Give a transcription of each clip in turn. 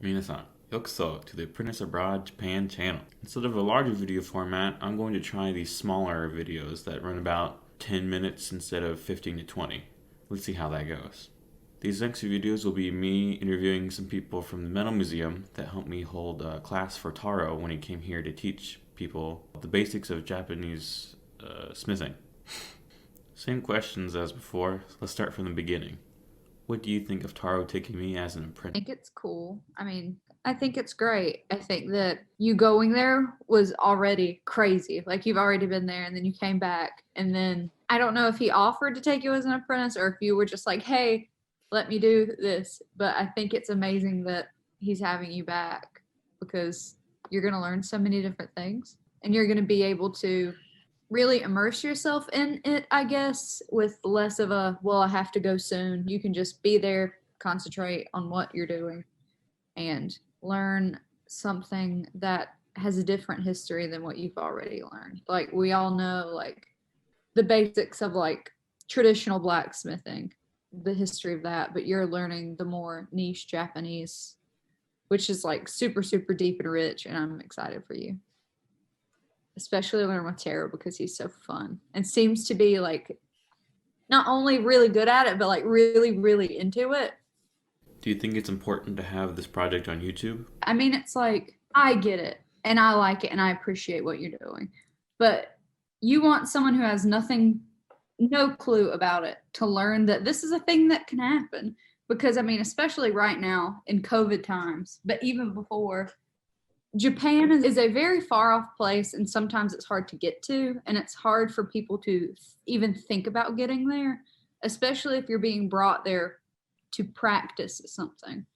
Minasan, yokuso to the Apprentice Abroad Japan channel. Instead of a larger video format, I'm going to try these smaller videos that run about 10 minutes instead of 15 to 20. Let's see how that goes. These next few videos will be me interviewing some people from the Metal Museum that helped me hold a class for Taro when he came here to teach people the basics of Japanese smithing. Same questions as before. Let's start from the beginning. What do you think of Taro taking me as an I apprentice? think it's cool. I think it's great. I think that you going there was already crazy. Like you've already been there and then you came back. And then I don't know if he offered to take you as an apprentice or if you were just like, hey, let me do this. But I think it's amazing that he's having you back because you're going to learn so many different things and you're going to be able to really immerse yourself in it, I guess, with less of a, well, I have to go soon. You can just be there, concentrate on what you're doing, and learn something that has a different history than what you've already learned. Like, we all know, like, the basics of, like, traditional blacksmithing, the history of that, but you're learning the more niche Japanese, which is, like, super, super deep and rich, and I'm excited for you especially learn with Taro because he's so fun and seems to be like not only really good at it, but like really, really into it. Do you think it's important to have this project on YouTube? I mean, it's like, I get it and I like it and I appreciate what you're doing, but you want someone who has nothing, no clue about it to learn that this is a thing that can happen. Because I mean, especially right now in COVID times, but even before, Japan is a very far off place and sometimes it's hard to get to and it's hard for people to even think about getting there, especially if you're being brought there to practice something.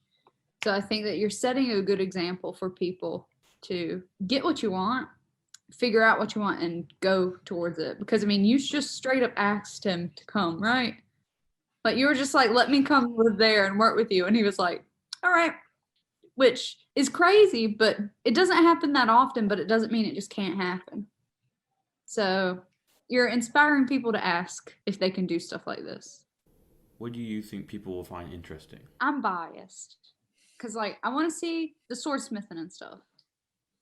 So I think that you're setting a good example for people to get what you want, figure out what you want and go towards it because I mean, you just straight up asked him to come, right? Like you were just like, let me come live there and work with you, and he was like, all right, which is crazy, but it doesn't happen that often, but it doesn't mean it just can't happen. So you're inspiring people to ask if they can do stuff like this. What do you think people will find interesting? I'm biased because, like, I want to see the swordsmithing and stuff.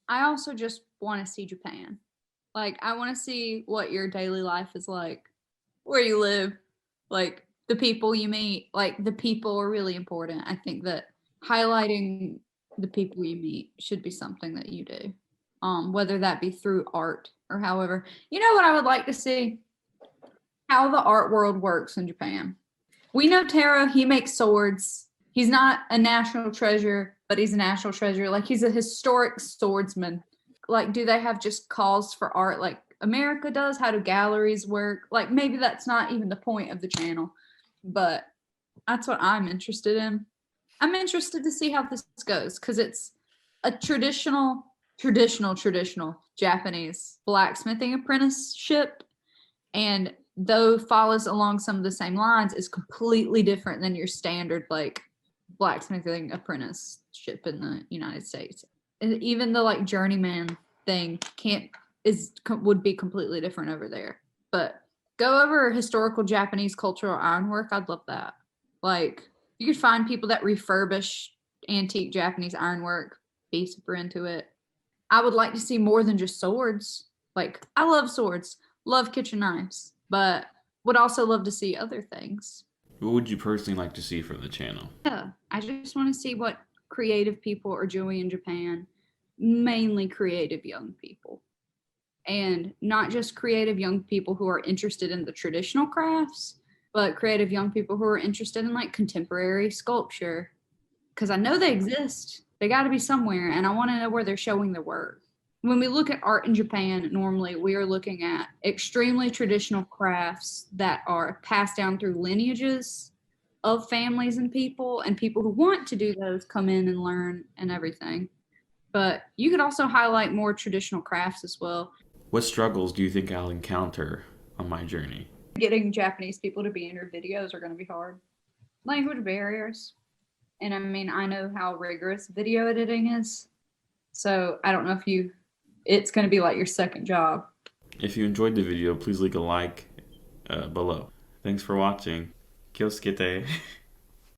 I also just want to see Japan. Like, I want to see what your daily life is like, where you live, like, the people you meet. Like, the people are really important. I think that highlighting the people you meet should be something that you do, whether that be through art or however. You know what I would like to see? How the art world works in Japan. We know Taro, he makes swords. He's not a national treasure, but he's a national treasure. Like he's a historic swordsman. Like, do they have just calls for art like America does? How do galleries work? Like, maybe that's not even the point of the channel, but that's what I'm interested in. I'm interested to see how this goes because it's a traditional Japanese blacksmithing apprenticeship, and though follows along some of the same lines, is completely different than your standard like blacksmithing apprenticeship in the United States. And even the like journeyman thing can't is would be completely different over there. But go over historical Japanese cultural ironwork. I'd love that. Like you could find people that refurbish antique Japanese ironwork, be super into it. I would like to see more than just swords. Like I love swords, love kitchen knives, but would also love to see other things. What would you personally like to see from the channel? Yeah, I just want to see what creative people are doing in Japan, mainly creative young people. And not just creative young people who are interested in the traditional crafts, but creative young people who are interested in like contemporary sculpture. Because I know they exist. They got to be somewhere, and I want to know where they're showing their work. When we look at art in Japan, normally we are looking at extremely traditional crafts that are passed down through lineages of families and people who want to do those come in and learn and everything. But you could also highlight more traditional crafts as well. What struggles do you think I'll encounter on my journey? Getting Japanese people to be in your videos are going to be hard. Language barriers. And I mean, I know how rigorous video editing is. So I don't know if it's going to be like your second job. If you enjoyed the video, please leave a like below. Thanks for watching. Kyosuke.